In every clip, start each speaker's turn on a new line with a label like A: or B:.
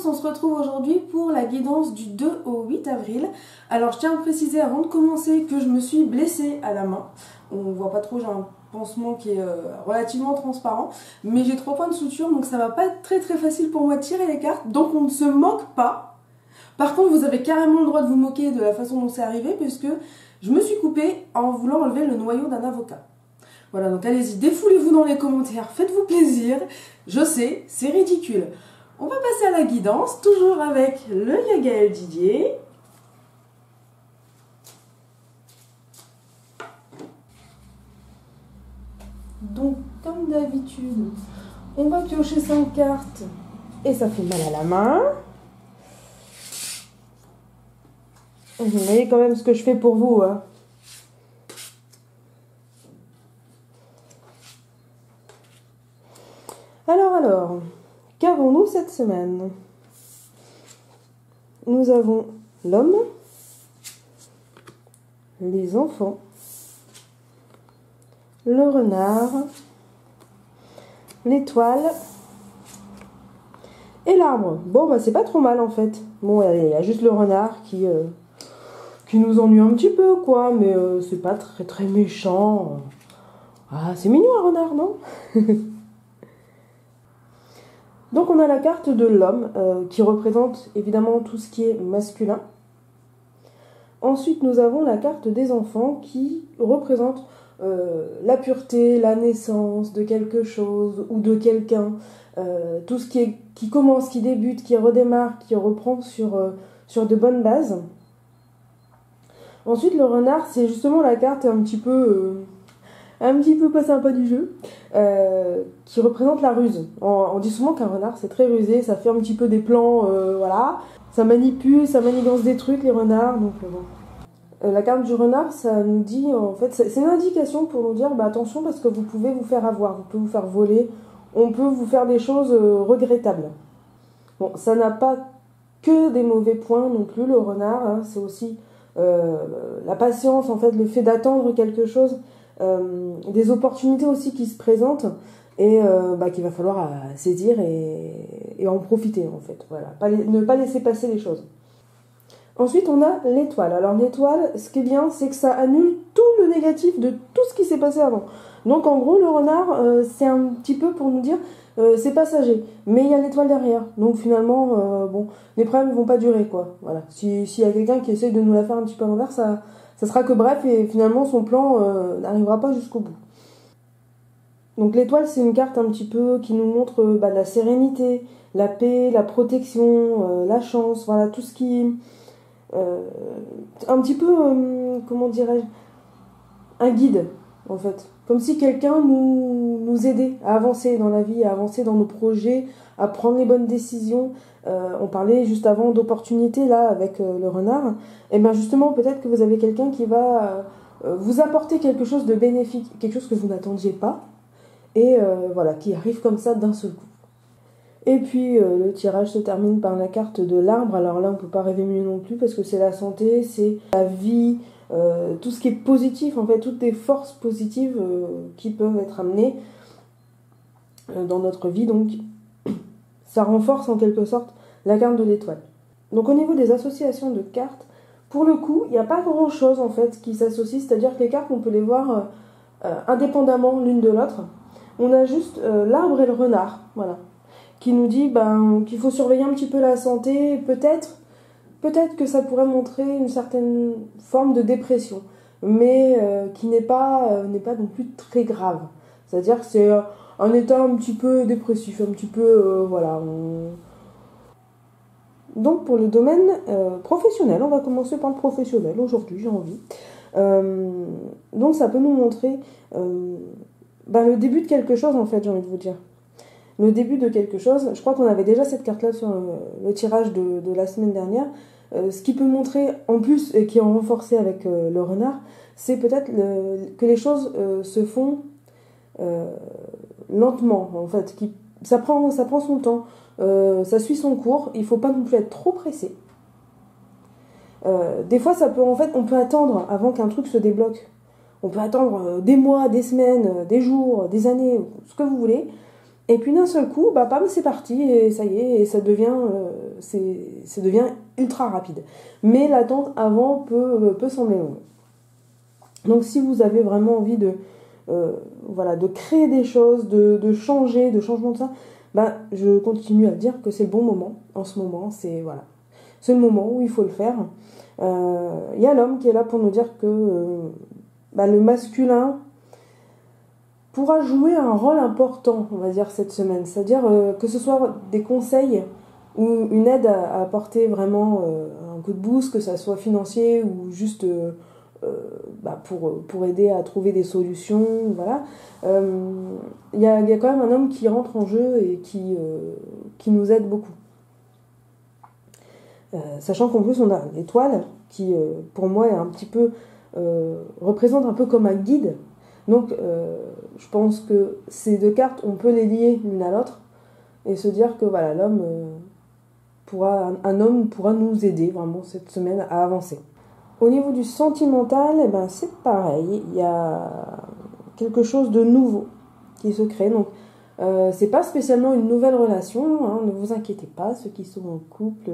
A: tous, on se retrouve aujourd'hui pour la guidance du 2 au 8 avril. Alors je tiens à préciser avant de commencer que je me suis blessée à la main. On voit pas trop, j'ai un pansement qui est relativement transparent, mais j'ai 3 points de suture, donc ça va pas être très facile pour moi de tirer les cartes, donc on ne se moque pas. Par contre, vous avez carrément le droit de vous moquer de la façon dont c'est arrivé, puisque je me suis coupée en voulant enlever le noyau d'un avocat. Voilà, donc allez-y, défoulez-vous dans les commentaires, faites-vous plaisir. Je sais, c'est ridicule. On va passer à la guidance, toujours avec le Yagaël Didier. Donc, comme d'habitude, on va piocher 5 cartes et ça fait mal à la main. Vous voyez quand même ce que je fais pour vous, hein. Alors, qu'avons-nous cette semaine? Nous avons l'homme, les enfants, le renard, l'étoile et l'arbre. Bon, bah c'est pas trop mal en fait. Bon, il y a juste le renard qui nous ennuie un petit peu, quoi, mais c'est pas très méchant. Ah, c'est mignon un renard, non? Donc on a la carte de l'homme qui représente évidemment tout ce qui est masculin. Ensuite nous avons la carte des enfants qui représente la pureté, la naissance de quelque chose ou de quelqu'un. Tout ce qui commence, qui débute, qui redémarre, qui reprend sur de bonnes bases. Ensuite le renard, c'est justement la carte un petit peu pas sympa du jeu, qui représente la ruse. On dit souvent qu'un renard c'est très rusé, ça fait un petit peu des plans, voilà, ça manipule, ça manigance des trucs les renards, donc bon. La carte du renard, ça nous dit, en fait, c'est une indication pour nous dire, bah attention parce que vous pouvez vous faire avoir, vous pouvez vous faire voler, on peut vous faire des choses regrettables. Bon, ça n'a pas que des mauvais points non plus, le renard, hein, c'est aussi la patience, en fait, le fait d'attendre quelque chose, des opportunités aussi qui se présentent et qu'il va falloir saisir et en profiter en fait, voilà, ne pas laisser passer les choses. Ensuite on a l'étoile. Alors l'étoile, ce qui est bien, c'est que ça annule tout le négatif de tout ce qui s'est passé avant. Donc en gros le renard, c'est un petit peu pour nous dire c'est passager, mais il y a l'étoile derrière, donc finalement bon, les problèmes ne vont pas durer, quoi. Voilà, s'il y a quelqu'un qui essaye de nous la faire un petit peu à l'envers, ça sera que bref et finalement son plan n'arrivera pas jusqu'au bout. Donc l'étoile, c'est une carte un petit peu qui nous montre la sérénité, la paix, la protection, la chance, voilà, tout ce qui un petit peu comment dirais-je, un guide en fait, comme si quelqu'un nous aidait à avancer dans la vie, à avancer dans nos projets, à prendre les bonnes décisions. On parlait juste avant d'opportunités là avec le renard, et bien justement peut-être que vous avez quelqu'un qui va vous apporter quelque chose de bénéfique, quelque chose que vous n'attendiez pas, et voilà, qui arrive comme ça d'un seul coup. Et puis le tirage se termine par la carte de l'arbre. Alors là on peut pas rêver mieux non plus parce que c'est la santé, c'est la vie, tout ce qui est positif en fait, toutes les forces positives qui peuvent être amenées dans notre vie, donc ça renforce en quelque sorte la carte de l'étoile. Donc au niveau des associations de cartes, pour le coup, il n'y a pas grand chose en fait qui s'associe, c'est-à-dire que les cartes on peut les voir indépendamment l'une de l'autre. On a juste l'arbre et le renard, voilà, qui nous dit qu'il faut surveiller un petit peu la santé, peut-être que ça pourrait montrer une certaine forme de dépression, mais qui n'est pas non plus très grave. C'est-à-dire que c'est un état un petit peu dépressif, un petit peu, voilà. Donc pour le domaine professionnel, on va commencer par le professionnel aujourd'hui, j'ai envie. Donc ça peut nous montrer le début de quelque chose en fait, j'ai envie de vous dire. Le début de quelque chose, je crois qu'on avait déjà cette carte-là sur le tirage de la semaine dernière. Ce qui peut montrer en plus, et qui est renforcé avec le renard, c'est peut-être que les choses se font lentement, en fait. Ça prend son temps, ça suit son cours, il ne faut pas non plus être trop pressé. Des fois, on peut attendre avant qu'un truc se débloque. On peut attendre des mois, des semaines, des jours, des années, ce que vous voulez. Et puis d'un seul coup, bah pam, c'est parti, et ça y est, et ça devient ultra rapide. Mais l'attente avant peut sembler longue. Donc si vous avez vraiment envie de créer des choses, de changer, de changement de ça, bah, je continue à dire que c'est le bon moment. En ce moment, c'est le moment où il faut le faire. Y a l'homme qui est là pour nous dire que le masculin pourra jouer un rôle important, on va dire, cette semaine. C'est-à-dire que ce soit des conseils ou une aide à apporter vraiment un coup de boost, que ça soit financier ou juste pour aider à trouver des solutions, voilà. Y a quand même un homme qui rentre en jeu et qui nous aide beaucoup. Sachant qu'en plus on a l'étoile qui pour moi est un petit peu représente un peu comme un guide. Donc je pense que ces deux cartes on peut les lier l'une à l'autre et se dire que voilà, un homme pourra nous aider vraiment cette semaine à avancer. Au niveau du sentimental, c'est pareil, il y a quelque chose de nouveau qui se crée. Donc c'est pas spécialement une nouvelle relation, hein, ne vous inquiétez pas, ceux qui sont en couple,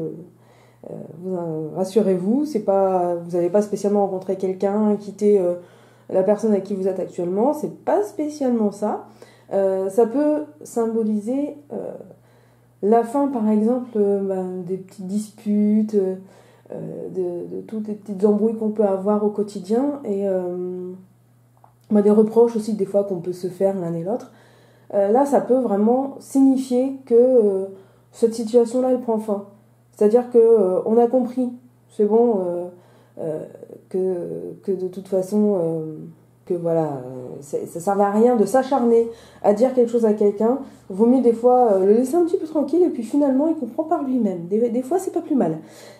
A: rassurez-vous, vous n'avez pas spécialement rencontré quelqu'un, quitté la personne avec qui vous êtes actuellement, c'est pas spécialement ça. Ça peut symboliser la fin, par exemple, des petites disputes, de toutes les petites embrouilles qu'on peut avoir au quotidien, et des reproches aussi des fois qu'on peut se faire l'un et l'autre. Là, ça peut vraiment signifier que cette situation-là, elle prend fin. C'est-à-dire que on a compris, c'est bon, que de toute façon, que voilà, ça servait à rien de s'acharner à dire quelque chose à quelqu'un. Vaut mieux des fois le laisser un petit peu tranquille et puis finalement il comprend par lui-même. Des fois c'est pas plus mal.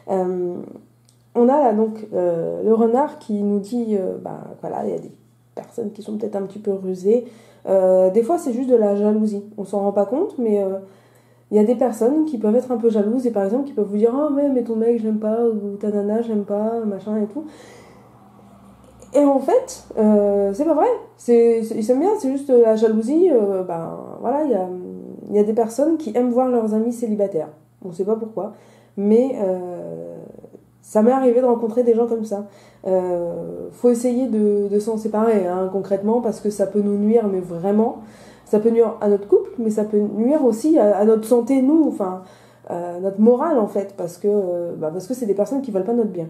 A: On a là donc le renard qui nous dit, voilà, il y a des personnes qui sont peut-être un petit peu rusées. Des fois c'est juste de la jalousie. On s'en rend pas compte, mais il y a des personnes qui peuvent être un peu jalouses et par exemple qui peuvent vous dire oh mais ton mec je l'aime pas, ou ta nana je l'aime pas, machin et tout. Et en fait c'est pas vrai, ils s'aiment bien, c'est juste la jalousie. Voilà, il y a des personnes qui aiment voir leurs amis célibataires, on sait pas pourquoi, mais ça m'est arrivé de rencontrer des gens comme ça. Faut essayer de s'en séparer, hein, concrètement, parce que ça peut nous nuire, mais vraiment. Ça peut nuire à notre couple, mais ça peut nuire aussi à notre santé, nous, enfin, notre morale, en fait, parce que c'est des personnes qui veulent pas notre bien.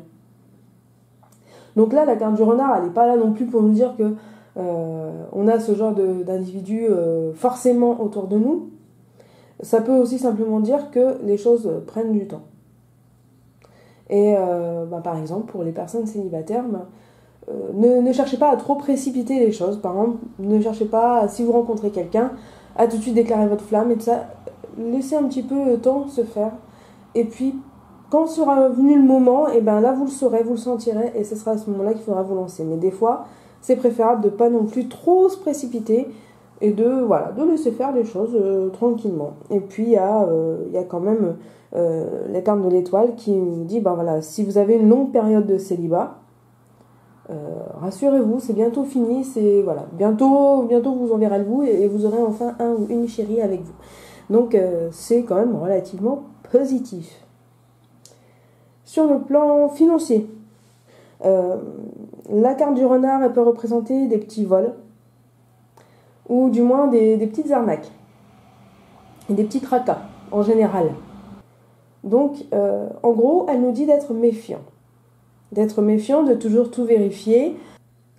A: Donc là, la carte du renard, elle n'est pas là non plus pour nous dire que on a ce genre d'individu forcément autour de nous. Ça peut aussi simplement dire que les choses prennent du temps. Et par exemple, pour les personnes célibataires, ne cherchez pas à trop précipiter les choses. Par exemple, ne cherchez pas, si vous rencontrez quelqu'un, à tout de suite déclarer votre flamme et tout ça. Laissez un petit peu le temps se faire. Et puis, quand sera venu le moment, et là vous le saurez, vous le sentirez, et ce sera à ce moment-là qu'il faudra vous lancer. Mais des fois, c'est préférable de ne pas non plus trop se précipiter et de laisser faire les choses tranquillement. Et puis, il y a quand même les cartes de l'étoile qui nous dit, si vous avez une longue période de célibat, rassurez-vous, c'est bientôt fini, bientôt vous enverrez le bout et vous aurez enfin un ou une chérie avec vous. Donc c'est quand même relativement positif. Sur le plan financier, la carte du renard, elle peut représenter des petits vols ou du moins des petites arnaques et des petits tracas en général. Donc en gros, elle nous dit d'être méfiant. D'être méfiant, de toujours tout vérifier.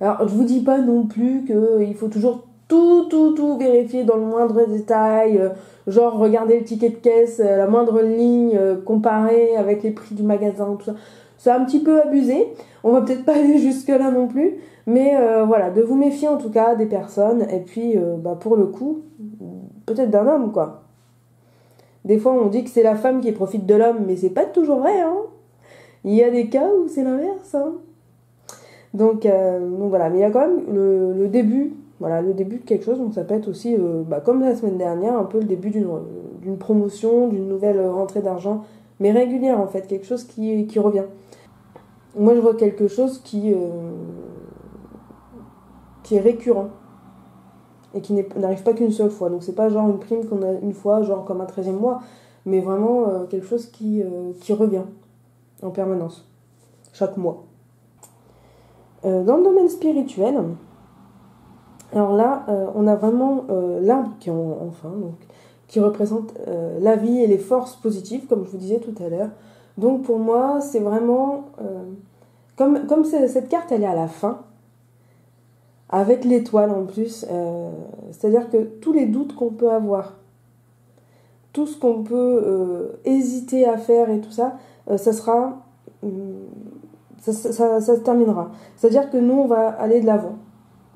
A: Alors, je vous dis pas non plus qu'il faut toujours tout vérifier dans le moindre détail, genre regarder le ticket de caisse, la moindre ligne, comparer avec les prix du magasin, tout ça. C'est un petit peu abusé. On va peut-être pas aller jusque-là non plus, mais de vous méfier en tout cas des personnes, et puis pour le coup, peut-être d'un homme, quoi. Des fois, on dit que c'est la femme qui profite de l'homme, mais c'est pas toujours vrai, hein. Il y a des cas où c'est l'inverse, hein. Donc voilà, mais il y a quand même le début, le début de quelque chose. Donc ça peut être aussi, comme la semaine dernière, un peu le début d'une promotion, d'une nouvelle rentrée d'argent, mais régulière en fait, quelque chose qui revient. Moi je vois quelque chose qui est récurrent. et qui n'arrive pas qu'une seule fois. Donc c'est pas genre une prime qu'on a une fois, genre comme un 13e mois, mais vraiment quelque chose qui revient en permanence, chaque mois. Dans le domaine spirituel, alors là, on a vraiment l'arbre qui est en fin, donc, qui représente la vie et les forces positives, comme je vous disais tout à l'heure. Donc pour moi, c'est vraiment... comme cette carte, elle est à la fin, avec l'étoile en plus, c'est-à-dire que tous les doutes qu'on peut avoir, tout ce qu'on peut hésiter à faire et tout ça, ça sera... ça se terminera. C'est-à-dire que nous, on va aller de l'avant.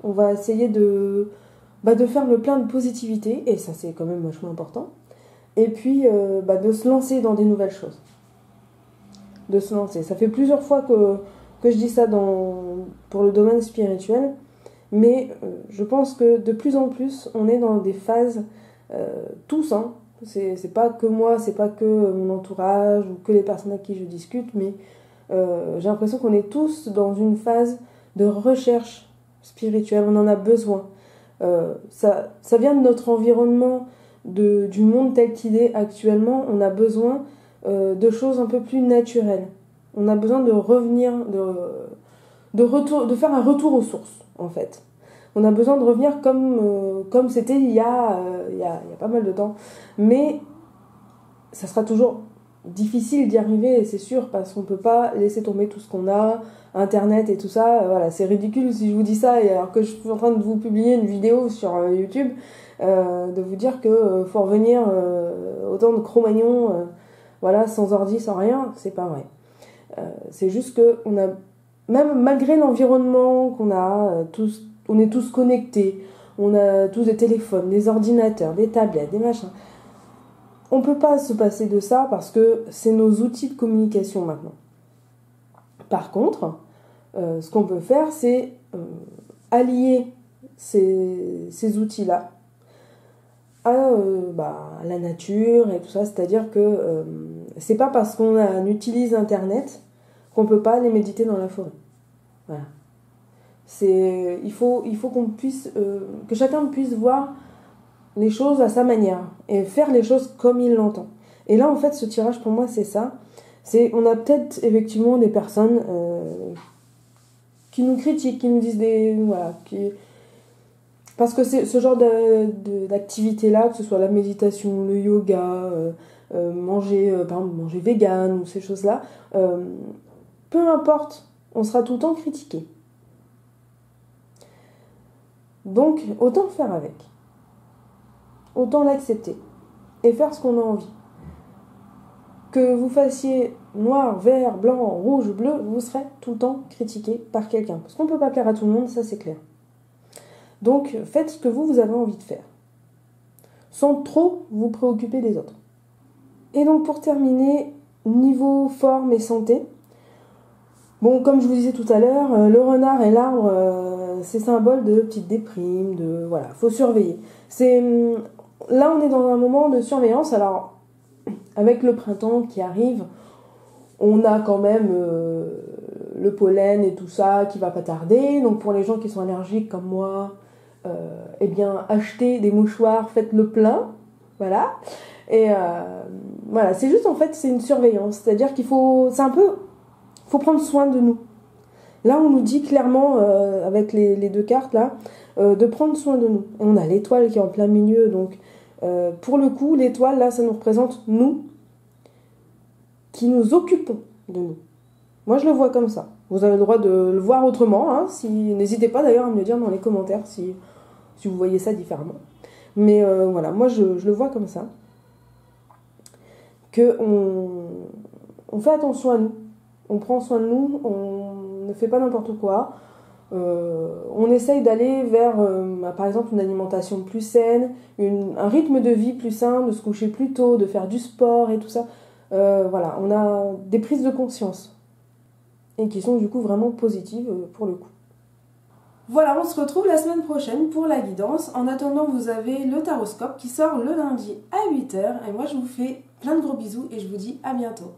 A: On va essayer de faire le plein de positivité, et ça c'est quand même vachement important. Et puis de se lancer dans des nouvelles choses. De se lancer. Ça fait plusieurs fois que je dis ça pour le domaine spirituel, mais je pense que de plus en plus, on est dans des phases, tous, hein. C'est pas que moi, c'est pas que mon entourage, ou que les personnes avec qui je discute, mais j'ai l'impression qu'on est tous dans une phase de recherche spirituelle, on en a besoin. Ça vient de notre environnement, du monde tel qu'il est actuellement. On a besoin de choses un peu plus naturelles. On a besoin de revenir, de faire un retour aux sources, en fait. On a besoin de revenir comme c'était il y a pas mal de temps. Mais ça sera toujours difficile d'y arriver, c'est sûr, parce qu'on peut pas laisser tomber tout ce qu'on a, Internet et tout ça. Voilà, c'est ridicule si je vous dis ça, et alors que je suis en train de vous publier une vidéo sur YouTube, de vous dire que faut revenir autant de Cro-Magnon, voilà, sans ordi, sans rien, c'est pas vrai. C'est juste que on a, même malgré l'environnement qu'on a, on est tous connectés, on a tous des téléphones, des ordinateurs, des tablettes, des machins. On peut pas se passer de ça parce que c'est nos outils de communication maintenant. Par contre, ce qu'on peut faire, c'est allier ces outils-là à la nature et tout ça. C'est-à-dire que c'est pas parce qu'on utilise Internet qu'on peut pas aller méditer dans la forêt. Voilà. Il faut qu'on puisse, que chacun puisse voir les choses à sa manière et faire les choses comme il l'entend. Et là, en fait, ce tirage, pour moi, c'est ça. On a peut-être effectivement des personnes qui nous critiquent, qui nous disent parce que c'est ce genre d'activité-là, que ce soit la méditation, le yoga, manger vegan ou ces choses-là, peu importe, on sera tout le temps critiqué. Donc, autant faire avec. Autant l'accepter et faire ce qu'on a envie. Que vous fassiez noir, vert, blanc, rouge, bleu, vous serez tout le temps critiqué par quelqu'un. Parce qu'on ne peut pas plaire à tout le monde, ça c'est clair. Donc faites ce que vous avez envie de faire. Sans trop vous préoccuper des autres. Et donc pour terminer, niveau forme et santé, bon, comme je vous disais tout à l'heure, le renard et l'arbre, c'est symbole de petite déprime, voilà, faut surveiller. Là, on est dans un moment de surveillance. Alors, avec le printemps qui arrive, on a quand même le pollen et tout ça qui va pas tarder. Donc, pour les gens qui sont allergiques comme moi, achetez des mouchoirs, faites le plein. Voilà. Et voilà, c'est juste, en fait, c'est une surveillance. C'est-à-dire qu'il faut prendre soin de nous. Là, on nous dit clairement, avec les deux cartes, là, de prendre soin de nous. Et on a l'étoile qui est en plein milieu, donc pour le coup, l'étoile, là, ça nous représente nous, qui nous occupons de nous. Moi, je le vois comme ça. Vous avez le droit de le voir autrement, hein, n'hésitez pas d'ailleurs à me le dire dans les commentaires si vous voyez ça différemment. Mais voilà, moi, je le vois comme ça. On fait attention à nous. On prend soin de nous, on ne fait pas n'importe quoi. On essaye d'aller vers, par exemple, une alimentation plus saine, un rythme de vie plus sain, de se coucher plus tôt, de faire du sport et tout ça. Voilà, on a des prises de conscience et qui sont du coup vraiment positives pour le coup. Voilà, on se retrouve la semaine prochaine pour la guidance. En attendant, vous avez le taroscope qui sort le lundi à 8h. Et moi, je vous fais plein de gros bisous et je vous dis à bientôt.